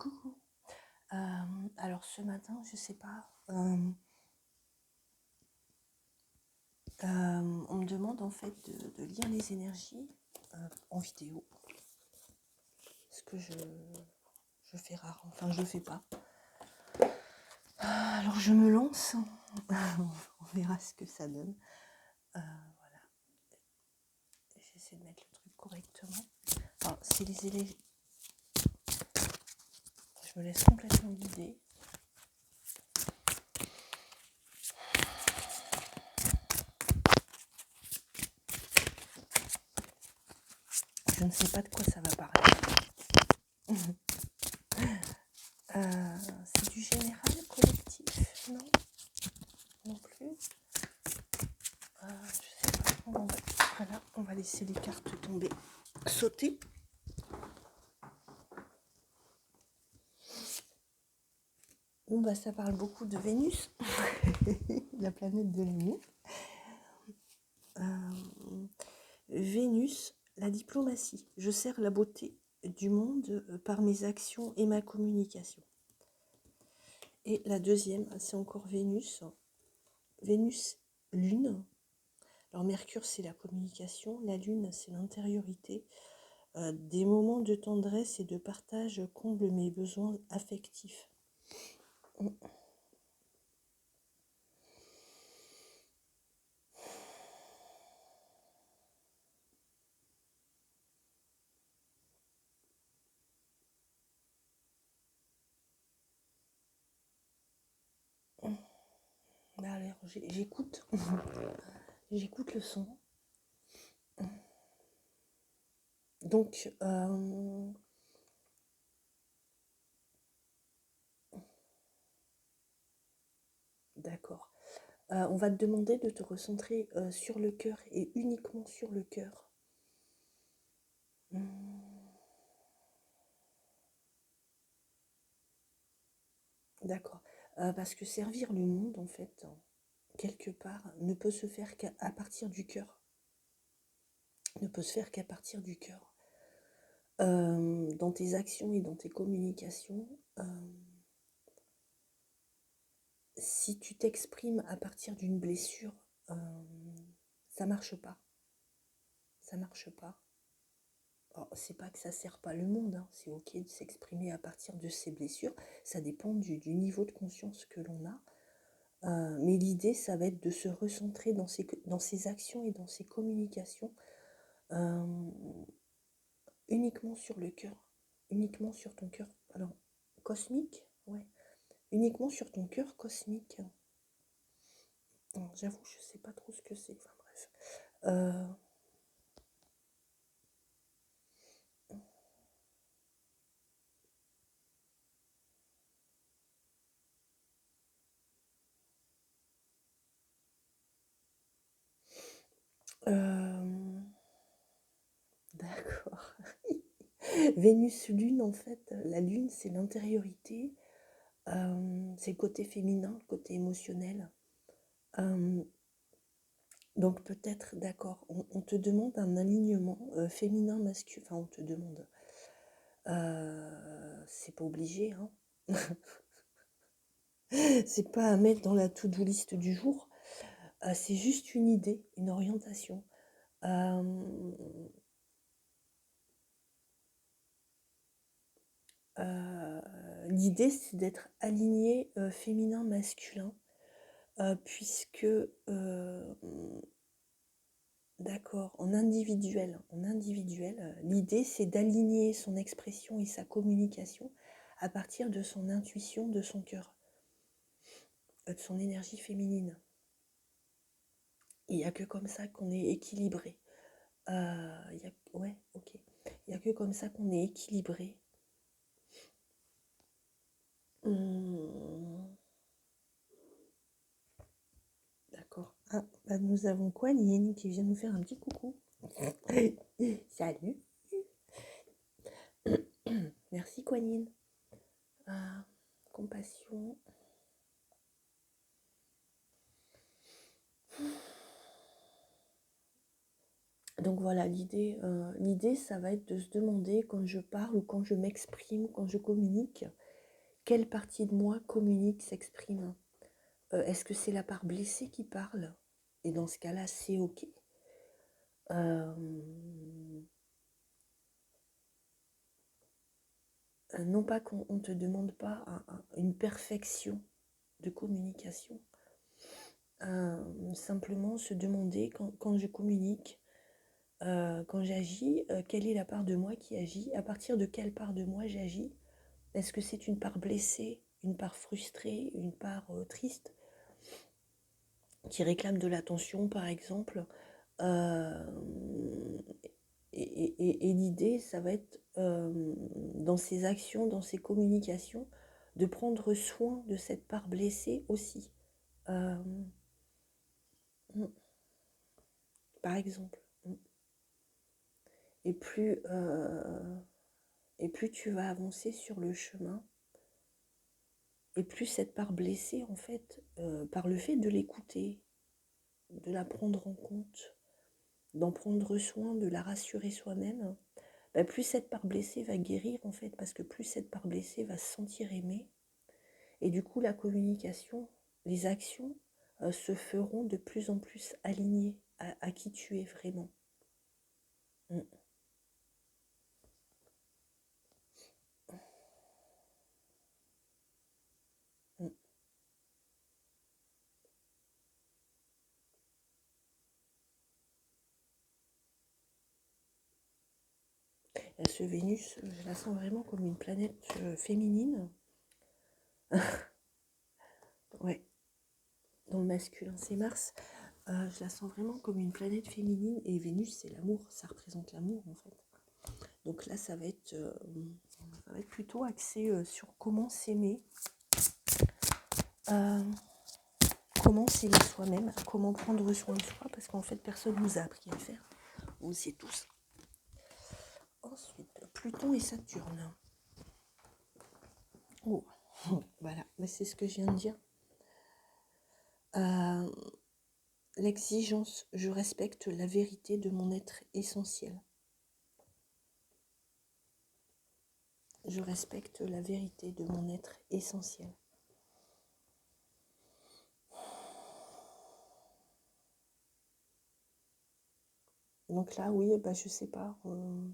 Coucou. Alors ce matin, je sais pas, on me demande en fait de lire les énergies en vidéo, ce que je fais rare, enfin je fais pas. Alors je me lance, on verra ce que ça donne. Voilà, j'essaie de mettre le truc correctement. Alors c'est les énergies, je me laisse complètement guider. Je ne sais pas de quoi ça va parler. C'est du général collectif, non? Non plus. Je sais pas. Voilà, on va laisser les cartes tomber, sauter. Bon, bah, ça parle beaucoup de Vénus, la planète de l'amour. Vénus, la diplomatie. Je sers la beauté du monde par mes actions et ma communication. Et la deuxième, c'est encore Vénus. Vénus, Lune. Alors Mercure, c'est la communication. La Lune, c'est l'intériorité. Des moments de tendresse et de partage comblent mes besoins affectifs. Alors, j'écoute. J'écoute le son. Donc, d'accord. On va te demander de te recentrer sur le cœur et uniquement sur le cœur. D'accord. Parce que servir le monde, en fait, quelque part, ne peut se faire qu'à partir du cœur. Ne peut se faire qu'à partir du cœur. Dans tes actions et dans tes communications, si tu t'exprimes à partir d'une blessure, ça marche pas. Ça marche pas. Alors, c'est pas que ça sert pas le monde, hein. C'est ok de s'exprimer à partir de ses blessures. Ça dépend du niveau de conscience que l'on a. Mais l'idée, ça va être de se recentrer dans ses actions et dans ses communications uniquement sur le cœur, uniquement sur ton cœur. Alors, cosmique, ouais, uniquement sur ton cœur cosmique. J'avoue, je sais pas trop ce que c'est. Enfin bref. D'accord. Vénus Lune, en fait, la Lune, c'est l'intériorité, c'est le côté féminin, le côté émotionnel. Donc peut-être, d'accord, on te demande un alignement féminin-masculin, enfin on te demande, c'est pas obligé, hein. C'est pas à mettre dans la to-do list du jour, c'est juste une idée, une orientation. L'idée, c'est d'être aligné féminin-masculin, puisque, d'accord, en individuel, l'idée, c'est d'aligner son expression et sa communication à partir de son intuition, de son cœur, de son énergie féminine. Il n'y a que comme ça qu'on est équilibré. Ouais, ok. Il n'y a que comme ça qu'on est équilibré. D'accord. Ah, bah nous avons Kuan Yin qui vient nous faire un petit coucou. Salut. Merci Kuan Yin. Compassion. Donc voilà, l'idée, ça va être de se demander quand je parle ou quand je m'exprime, quand je communique, quelle partie de moi communique, s'exprime. Est-ce que c'est la part blessée qui parle? Et dans ce cas-là, c'est ok. Euh, non pas qu'on ne te demande pas une perfection de communication, simplement se demander quand je communique, quand j'agis, quelle est la part de moi qui agit, à partir de quelle part de moi j'agis. Est-ce que c'est une part blessée, une part frustrée, une part triste, qui réclame de l'attention par exemple, et l'idée, ça va être dans ses actions, dans ses communications, de prendre soin de cette part blessée aussi. Euh, mm, Par exemple. Et plus tu vas avancer sur le chemin, et plus cette part blessée, en fait, par le fait de l'écouter, de la prendre en compte, d'en prendre soin, de la rassurer soi-même, bah, plus cette part blessée va guérir, en fait, parce que plus cette part blessée va se sentir aimée. Et du coup, la communication, les actions se feront de plus en plus alignées à qui tu es vraiment. Mm. Mm. Et ce Vénus, je la sens vraiment comme une planète féminine. Ouais, dans le masculin, c'est Mars. Je la sens vraiment comme une planète féminine. Et Vénus, c'est l'amour, ça représente l'amour en fait. Donc là, ça va être plutôt axé sur comment s'aimer, comment s'aimer soi-même, comment prendre soin de soi, parce qu'en fait, personne ne nous a appris à le faire. On le sait tous. Ensuite, Pluton et Saturne. Oh, voilà, mais c'est ce que je viens de dire. L'exigence, je respecte la vérité de mon être essentiel. Je respecte la vérité de mon être essentiel. Donc là, oui, je sais pas. On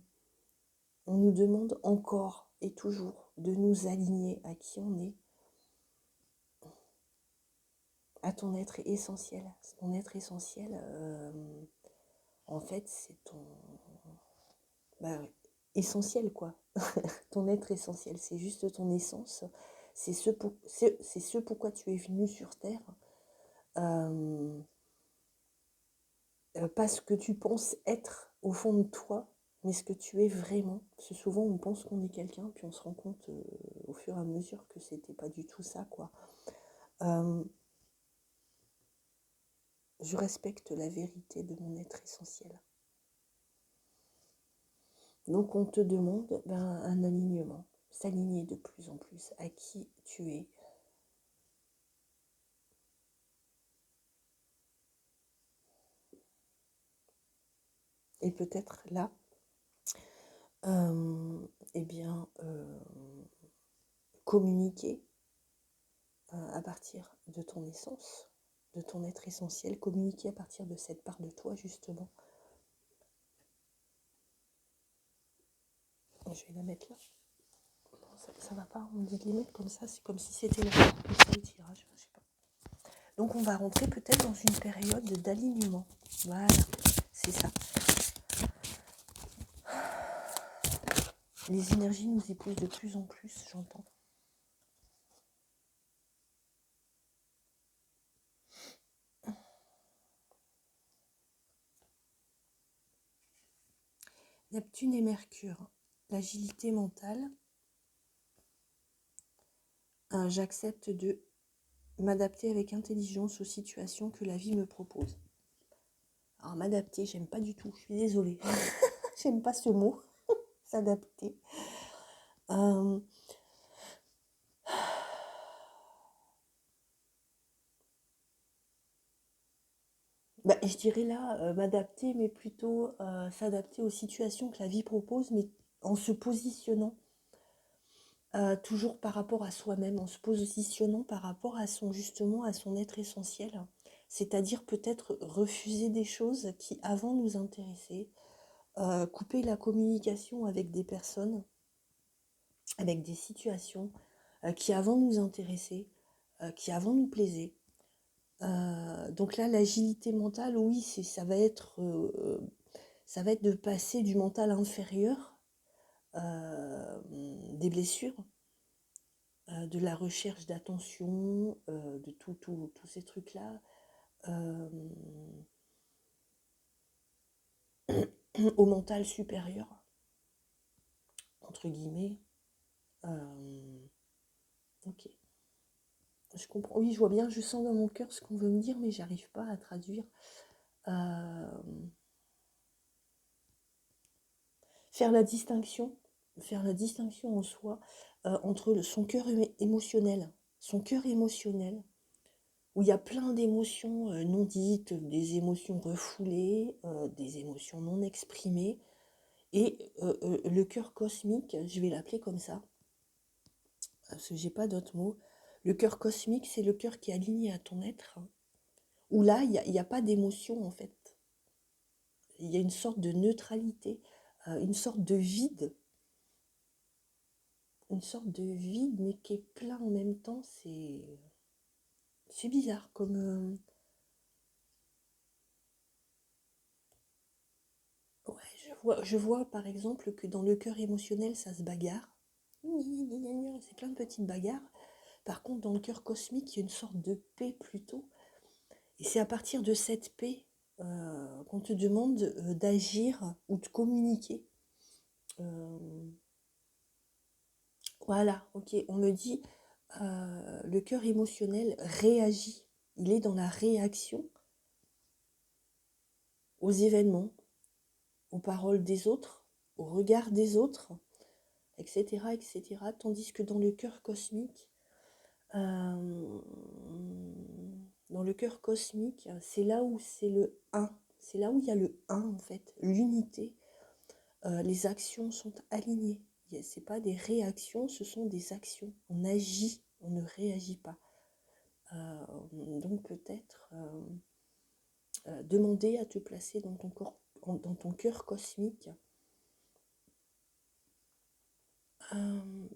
nous demande encore et toujours de nous aligner à qui on est, à ton être essentiel. Ton être essentiel, en fait, c'est ton essentiel, quoi. Ton être essentiel, c'est juste ton essence. C'est ce pourquoi tu es venu sur Terre. Pas ce que tu penses être au fond de toi, mais ce que tu es vraiment. Parce que souvent, on pense qu'on est quelqu'un, puis on se rend compte au fur et à mesure que c'était pas du tout ça, quoi. Je respecte la vérité de mon être essentiel. Donc, on te demande un alignement, s'aligner de plus en plus à qui tu es. Et peut-être là, communiquer à partir de ton essence, de ton être essentiel, communiquer à partir de cette part de toi, justement. Je vais la mettre là. Non, ça va pas, on dit de les mettre comme ça, c'est comme si c'était le tirage, je sais pas. Donc on va rentrer peut-être dans une période d'alignement. Voilà, c'est ça. Les énergies nous épousent de plus en plus, j'entends. Neptune et Mercure, l'agilité mentale. J'accepte de m'adapter avec intelligence aux situations que la vie me propose. Alors m'adapter, j'aime pas du tout, je suis désolée. J'aime pas ce mot, s'adapter. Bah, je dirais là, m'adapter, mais plutôt s'adapter aux situations que la vie propose, mais en se positionnant toujours par rapport à soi-même, en se positionnant par rapport à justement, à son être essentiel. C'est-à-dire peut-être refuser des choses qui avant nous intéressaient, couper la communication avec des personnes, avec des situations qui avant nous intéressaient, qui avant nous plaisaient. Donc là, l'agilité mentale, oui, ça va être de passer du mental inférieur, des blessures, de la recherche d'attention, de tous ces trucs-là, au mental supérieur, entre guillemets. Ok, je comprends. Oui, je vois bien, je sens dans mon cœur ce qu'on veut me dire, mais j'arrive pas à traduire. Euh, faire la distinction en soi entre son cœur émotionnel, où il y a plein d'émotions non dites, des émotions refoulées, des émotions non exprimées, et le cœur cosmique, je vais l'appeler comme ça, parce que j'ai pas d'autre mot. Le cœur cosmique, c'est le cœur qui est aligné à ton être, où là, il n'y a pas d'émotion en fait. Il y a une sorte de neutralité, une sorte de vide, mais qui est plein en même temps. C'est bizarre comme... Ouais, je vois par exemple que dans le cœur émotionnel, ça se bagarre. C'est plein de petites bagarres. Par contre, dans le cœur cosmique, il y a une sorte de paix plutôt. Et c'est à partir de cette paix qu'on te demande d'agir ou de communiquer. Voilà, ok. On me dit, le cœur émotionnel réagit. Il est dans la réaction aux événements, aux paroles des autres, au regard des autres, etc., etc. Tandis que euh, dans le cœur cosmique, c'est là où c'est le un. C'est là où il y a le un en fait, l'unité. Les actions sont alignées. Ce n'est pas des réactions, ce sont des actions. On agit, on ne réagit pas. Donc peut-être demander à te placer dans dans ton cœur cosmique,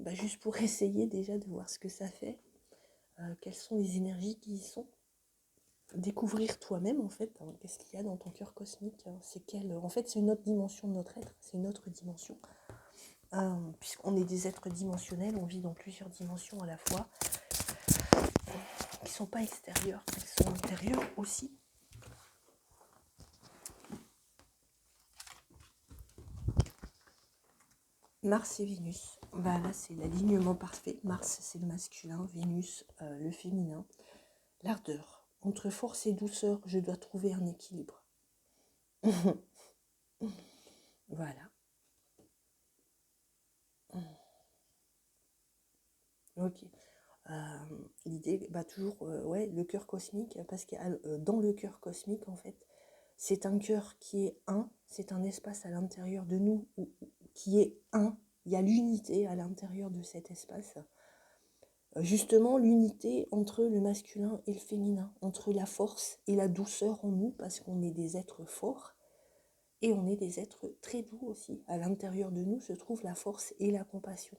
juste pour essayer déjà de voir ce que ça fait, quelles sont les énergies qui y sont, découvrir toi-même en fait, hein, qu'est-ce qu'il y a dans ton cœur cosmique, hein, en fait c'est une autre dimension de notre être, c'est une autre dimension, puisqu'on est des êtres dimensionnels, on vit dans plusieurs dimensions à la fois, qui ne sont pas extérieures, qui sont intérieures aussi. Mars et Vénus, là c'est l'alignement parfait. Mars c'est le masculin, Vénus le féminin. L'ardeur, entre force et douceur, je dois trouver un équilibre. Voilà. Ok. L'idée, toujours, ouais, le cœur cosmique, parce que dans le cœur cosmique, en fait, c'est un cœur qui est un, c'est un espace à l'intérieur de nous qui est un. Il y a l'unité à l'intérieur de cet espace. Justement, l'unité entre le masculin et le féminin, entre la force et la douceur en nous, parce qu'on est des êtres forts et on est des êtres très doux aussi. À l'intérieur de nous se trouve la force et la compassion.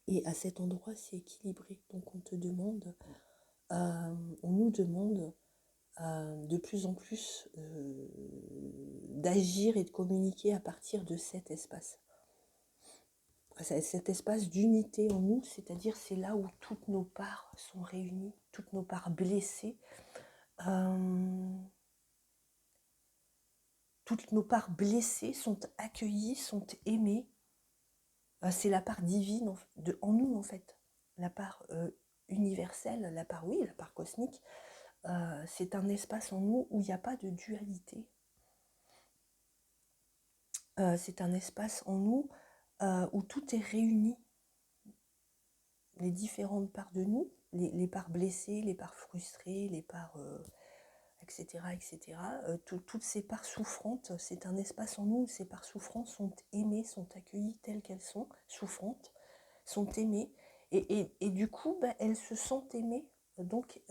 Et à cet endroit, c'est équilibré. Donc on nous demande de plus en plus d'agir et de communiquer à partir de cet espace. Cet espace d'unité en nous, c'est-à-dire c'est là où toutes nos parts sont réunies, toutes nos parts blessées, toutes nos parts blessées sont accueillies, sont aimées. C'est la part divine en nous en fait, la part universelle, la part cosmique. C'est un espace en nous où il n'y a pas de dualité. C'est un espace en nous où tout est réuni. Les différentes parts de nous les parts blessées, les parts frustrées, les parts, etc., etc. Toutes ces parts souffrantes, c'est un espace en nous où ces parts souffrantes sont aimées, sont accueillies telles qu'elles sont, souffrantes, sont aimées. Et du coup, bah, elles se sentent aimées. Donc,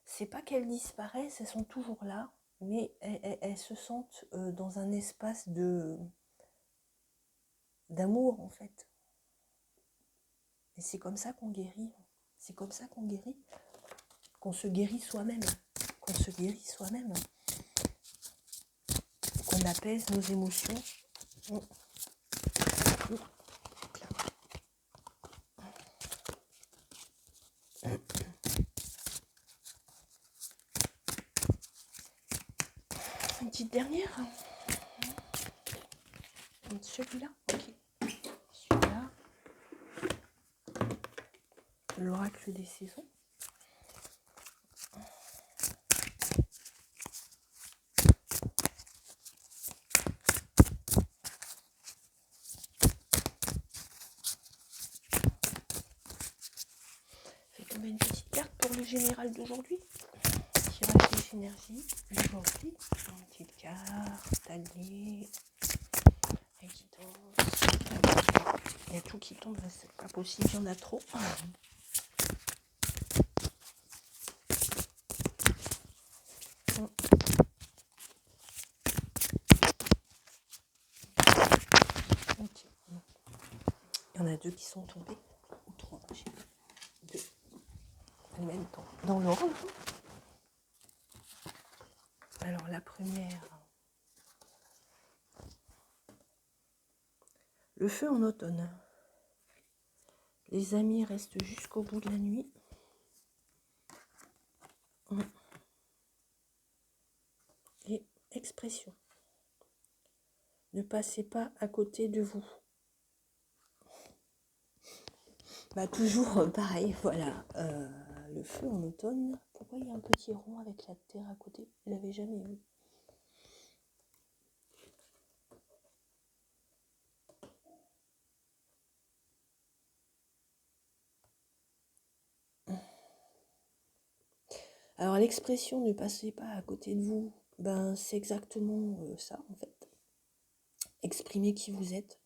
c'est pas qu'elles disparaissent, elles sont toujours là, mais elles se sentent dans un espace d'amour, en fait. Et c'est comme ça qu'on guérit. C'est comme ça qu'on guérit. Qu'on se guérit soi-même. Qu'on se guérit soi-même. Qu'on apaise nos émotions. Une petite dernière. Celui-là, ok. Celui-là. L'oracle des saisons. Fait tomber une petite carte pour le général d'aujourd'hui. Tirage des énergies d'aujourd'hui. Une petite carte, allié, évidence. Il y a tout qui tombe, c'est pas possible, il y en a trop. Okay. Il y en a deux qui sont tombés. Ou trois, j'ai deux. En même temps. Dans l'ordre. Alors la première. Le feu en automne. Les amis restent jusqu'au bout de la nuit. Et expression. Ne passez pas à côté de vous. Bah toujours pareil, voilà. Le feu en automne. Pourquoi il y a un petit rond avec la terre à côté? Je l'avais jamais vu. Alors l'expression ne passez pas à côté de vous, ben c'est exactement ça en fait. Exprimez qui vous êtes.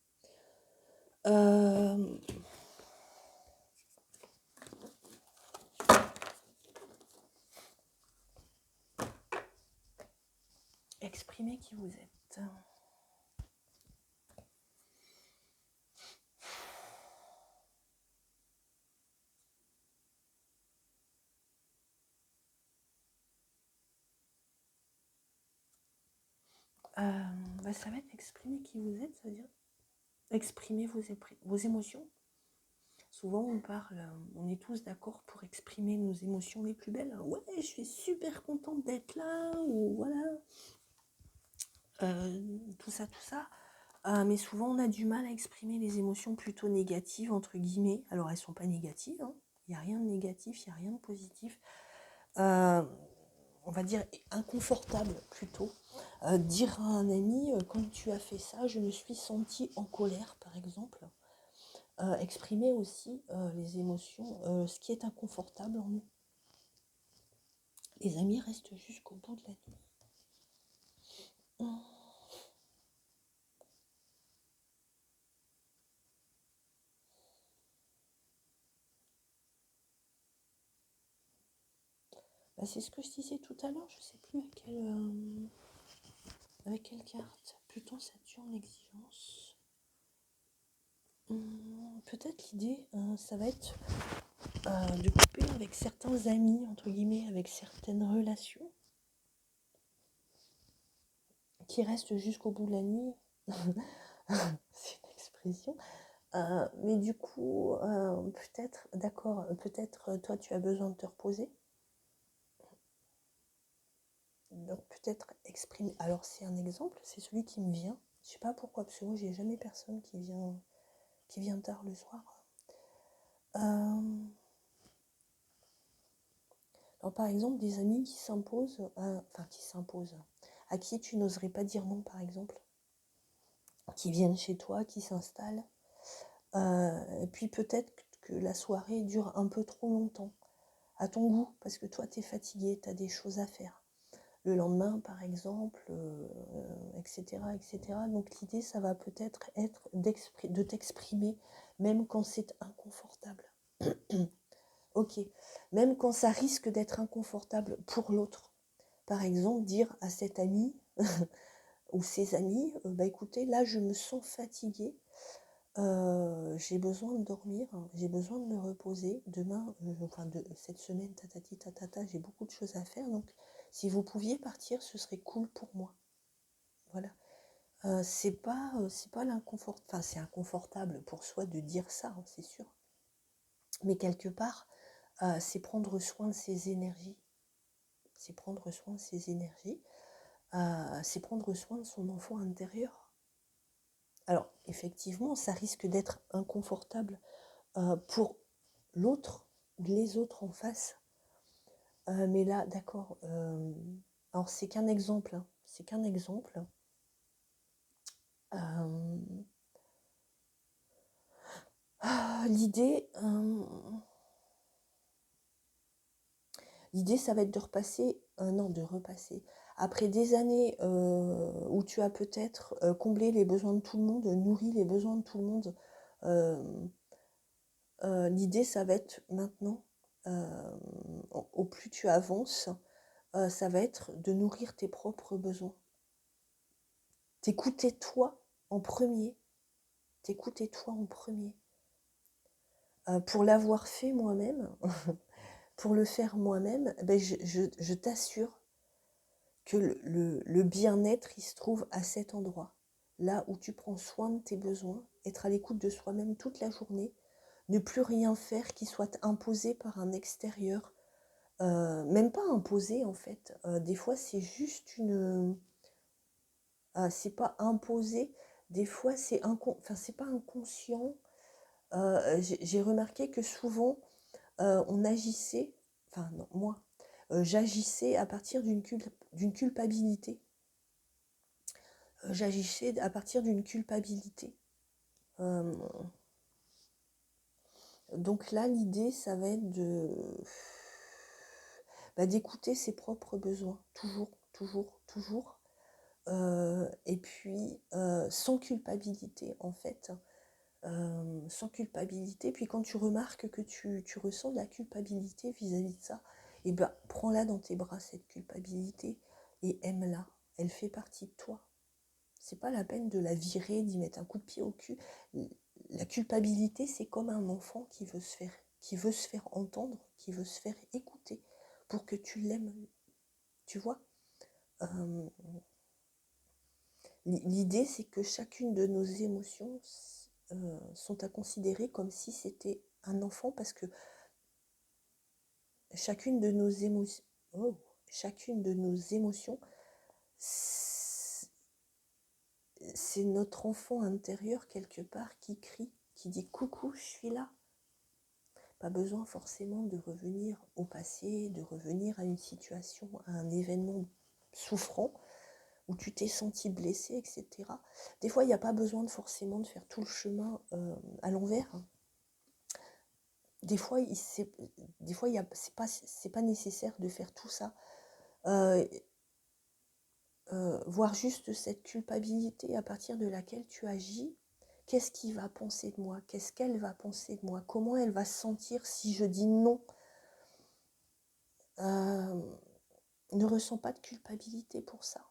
Exprimez qui vous êtes. Bah, ça va être exprimer qui vous êtes, ça veut dire exprimer vos émotions. Souvent on parle, on est tous d'accord pour exprimer nos émotions les plus belles. Ouais, je suis super contente d'être là, ou voilà. Tout ça, tout ça. Mais souvent on a du mal à exprimer les émotions plutôt négatives, entre guillemets. Alors elles ne sont pas négatives, hein. Il n'y a rien de négatif, il n'y a rien de positif. On va dire inconfortable plutôt. Dire à un ami, quand tu as fait ça, je me suis sentie en colère, par exemple. Exprimer aussi les émotions, ce qui est inconfortable en nous. Les amis restent jusqu'au bout de la nuit. Bah, c'est ce que je disais tout à l'heure, je ne sais plus avec quelle carte. Pluton, Saturne, l'exigence. Peut-être l'idée, ça va être de couper avec certains amis, entre guillemets, avec certaines relations qui restent jusqu'au bout de la nuit. C'est une expression. Mais du coup, peut-être, d'accord, peut-être toi tu as besoin de te reposer. Donc peut-être exprimer. Alors c'est un exemple, c'est celui qui me vient. Je sais pas pourquoi, parce que moi j'ai jamais personne qui vient tard le soir. Alors, par exemple, des amis qui s'imposent, à qui tu n'oserais pas dire non, par exemple, qui viennent chez toi, qui s'installent. Et puis peut-être que la soirée dure un peu trop longtemps, à ton goût, parce que toi, tu es fatigué, tu as des choses à faire. Le lendemain, par exemple, etc., etc. Donc l'idée, ça va peut-être être de t'exprimer, même quand c'est inconfortable. Ok, même quand ça risque d'être inconfortable pour l'autre. Par exemple, dire à cet ami ou ses amis, bah écoutez, là je me sens fatiguée, j'ai besoin de dormir, j'ai besoin de me reposer. Demain, cette semaine, tatati tatata, j'ai beaucoup de choses à faire, donc si vous pouviez partir, ce serait cool pour moi. Voilà. C'est pas l'inconfort, enfin c'est inconfortable pour soi de dire ça, hein, c'est sûr. Mais quelque part, c'est prendre soin de ses énergies. C'est prendre soin de ses énergies. C'est prendre soin de son enfant intérieur. Alors, effectivement, ça risque d'être inconfortable pour l'autre, les autres en face. Mais là, d'accord. Alors, c'est qu'un exemple. Hein, c'est qu'un exemple. L'idée, ça va être de repasser, de repasser. Après des années où tu as peut-être comblé les besoins de tout le monde, nourri les besoins de tout le monde, l'idée, ça va être maintenant, au plus tu avances, ça va être de nourrir tes propres besoins. T'écouter toi en premier. T'écouter toi en premier. Pour l'avoir fait moi-même, pour le faire moi-même, ben je t'assure que le bien-être, il se trouve à cet endroit. Là où tu prends soin de tes besoins, être à l'écoute de soi-même toute la journée, ne plus rien faire qui soit imposé par un extérieur. Même pas imposé en fait. Des fois, c'est juste une... c'est pas imposé. Des fois, c'est c'est pas inconscient. J'ai remarqué que souvent, on agissait... Enfin, non, moi, j'agissais à partir d'une culpabilité. J'agissais à partir d'une culpabilité. Donc là, l'idée, ça va être d'écouter ses propres besoins, toujours, toujours, toujours. Et puis, sans culpabilité, en fait. Sans culpabilité. Puis quand tu remarques que tu ressens de la culpabilité vis-à-vis de ça, et ben, prends-la dans tes bras, cette culpabilité, et aime-la. Elle fait partie de toi. C'est pas la peine de la virer, d'y mettre un coup de pied au cul. La culpabilité, c'est comme un enfant qui veut se faire entendre, qui veut se faire écouter pour que tu l'aimes. Tu vois, l'idée, c'est que chacune de nos émotions sont à considérer comme si c'était un enfant, parce que chacune de nos émotions, c'est notre enfant intérieur quelque part qui crie, qui dit coucou, je suis là. Pas besoin forcément de revenir au passé, de revenir à une situation, à un événement souffrant où tu t'es senti blessé, etc. Des fois, il n'y a pas besoin forcément de faire tout le chemin à l'envers. Des fois, c'est pas nécessaire de faire tout ça. Voir juste cette culpabilité à partir de laquelle tu agis. Qu'est-ce qu'il va penser de moi? Qu'est-ce qu'elle va penser de moi? Comment elle va se sentir si je dis non? Ne ressens pas de culpabilité pour ça.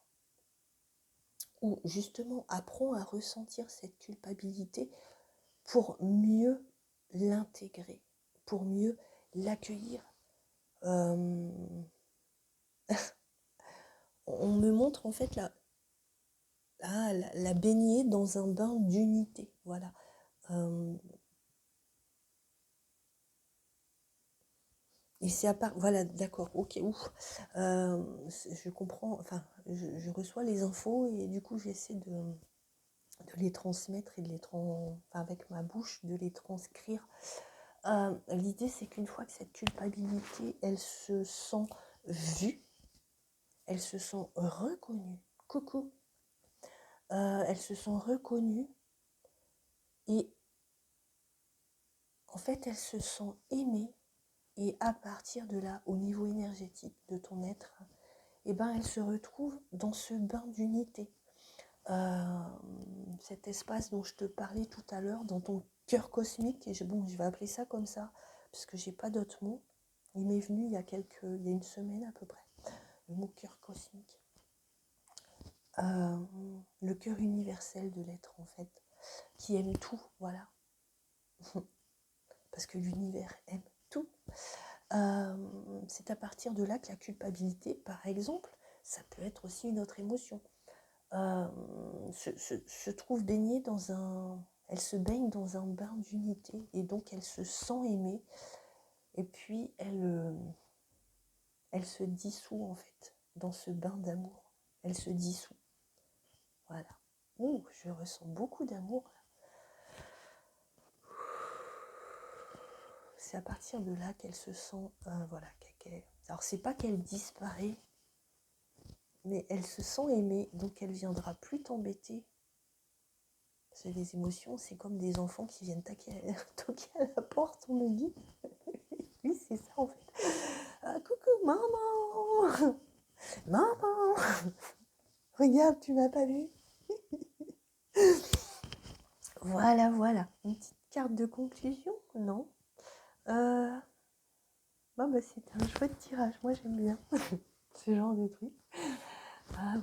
Ou justement, apprends à ressentir cette culpabilité pour mieux l'intégrer, pour mieux l'accueillir. On me montre en fait la baigner dans un bain d'unité. Voilà. Et c'est à part... Voilà, d'accord, ok, ouf. Je comprends, enfin, je reçois les infos et du coup, j'essaie de les transmettre et avec ma bouche, de les transcrire. L'idée, c'est qu'une fois que cette culpabilité, elle se sent vue, elle se sent reconnue. Coucou. Elle se sent reconnue et en fait, elle se sent aimée. Et à partir de là, au niveau énergétique de ton être, eh ben, elle se retrouve dans ce bain d'unité. Cet espace dont je te parlais tout à l'heure, dans ton cœur cosmique, et je vais appeler ça comme ça, parce que j'ai pas d'autre mot. Il m'est venu il y a une semaine à peu près, le mot cœur cosmique. Le cœur universel de l'être, en fait, qui aime tout, voilà. Parce que l'univers aime tout. C'est à partir de là que la culpabilité, par exemple, ça peut être aussi une autre émotion, se trouve baignée elle se baigne dans un bain d'unité, et donc elle se sent aimée, et puis elle se dissout en fait dans ce bain d'amour. Elle se dissout. Voilà. Ouh, je ressens beaucoup d'amour là. C'est à partir de là qu'elle se sent, voilà. Alors c'est pas qu'elle disparaît, mais elle se sent aimée, donc elle viendra plus t'embêter. C'est des émotions, c'est comme des enfants qui viennent toquer à la porte, on me dit. Oui, c'est ça en fait. Ah, coucou, maman. Maman. Regarde, tu m'as pas vu. Voilà, voilà. Une petite carte de conclusion, non c'est un chouette tirage, moi j'aime bien ce genre de truc.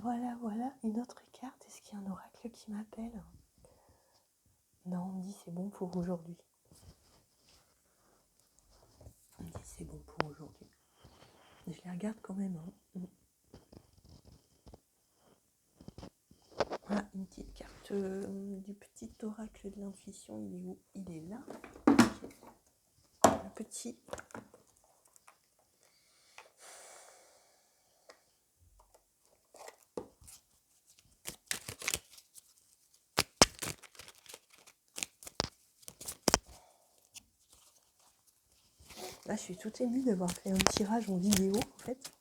Voilà, une autre carte. Est-ce qu'il y a un oracle qui m'appelle? Non, on me dit c'est bon pour aujourd'hui. On me dit c'est bon pour aujourd'hui. Je les regarde quand même. Voilà, une petite carte du petit oracle de l'intuition. Il est où? Il est là. Okay. Un petit. Là, je suis toute émue d'avoir fait un tirage en vidéo, en fait.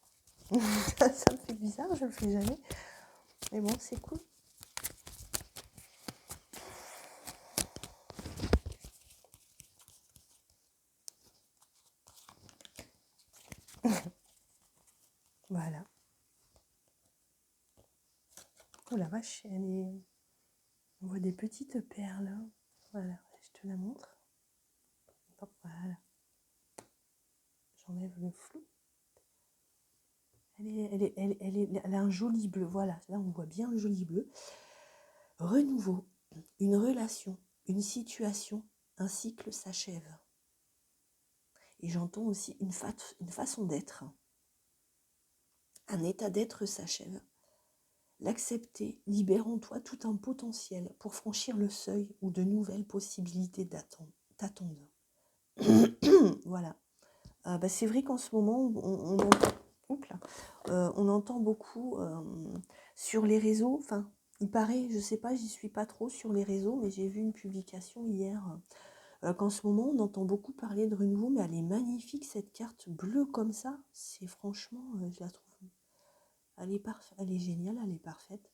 Ça me fait bizarre, je le fais jamais. Mais bon, c'est cool. Voilà. Oh la vache, on voit des petites perles. Voilà, je te la montre. Bon, voilà. J'enlève le flou. Elle a un joli bleu. Voilà, là on voit bien le joli bleu. Renouveau, une relation, une situation, un cycle s'achève. Et j'entends aussi une façon d'être. Un état d'être s'achève. L'accepter libère en toi tout un potentiel pour franchir le seuil où de nouvelles possibilités t'attendent. Voilà. C'est vrai qu'en ce moment, on entend beaucoup sur les réseaux. Enfin, il paraît, je sais pas, j'y suis pas trop sur les réseaux, mais j'ai vu une publication hier qu'en ce moment, on entend beaucoup parler de renouveau, mais elle est magnifique, cette carte bleue comme ça. C'est franchement, je la trouve, elle est géniale, elle est parfaite.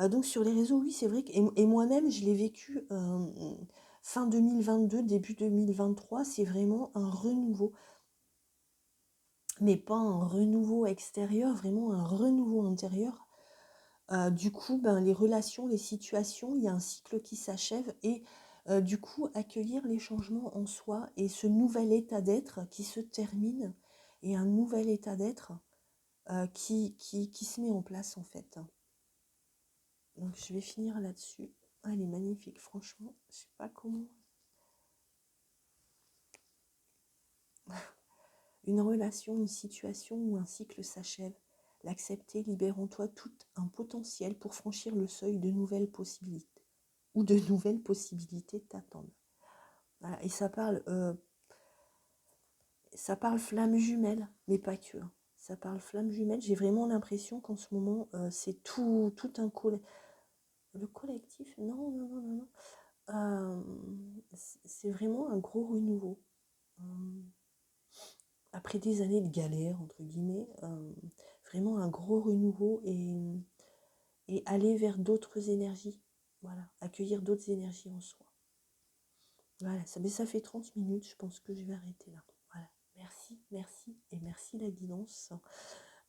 Donc sur les réseaux, oui, c'est vrai et moi-même, je l'ai vécu fin 2022, début 2023, c'est vraiment un renouveau. Mais pas un renouveau extérieur, vraiment un renouveau intérieur. Du coup, les relations, les situations, il y a un cycle qui s'achève et du coup, accueillir les changements en soi et ce nouvel état d'être qui se termine et un nouvel état d'être qui se met en place en fait. Donc je vais finir là-dessus. Ah, elle est magnifique, franchement. Je sais pas comment. Une relation, une situation ou un cycle s'achève. L'accepter libère en toi tout un potentiel pour franchir le seuil de nouvelles possibilités. Ou de nouvelles possibilités t'attendent. Voilà. Et ça parle flamme jumelle, mais pas que. Ça parle flamme jumelle. J'ai vraiment l'impression qu'en ce moment, c'est tout un collectif. Le collectif, non. C'est vraiment un gros renouveau. Après des années de galère, entre guillemets, vraiment un gros renouveau et aller vers d'autres énergies. Voilà, accueillir d'autres énergies en soi. Voilà, mais ça fait 30 minutes, je pense que je vais arrêter là. Voilà, merci, merci et merci la guidance.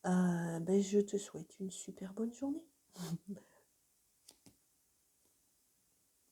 Ben, je te souhaite une super bonne journée.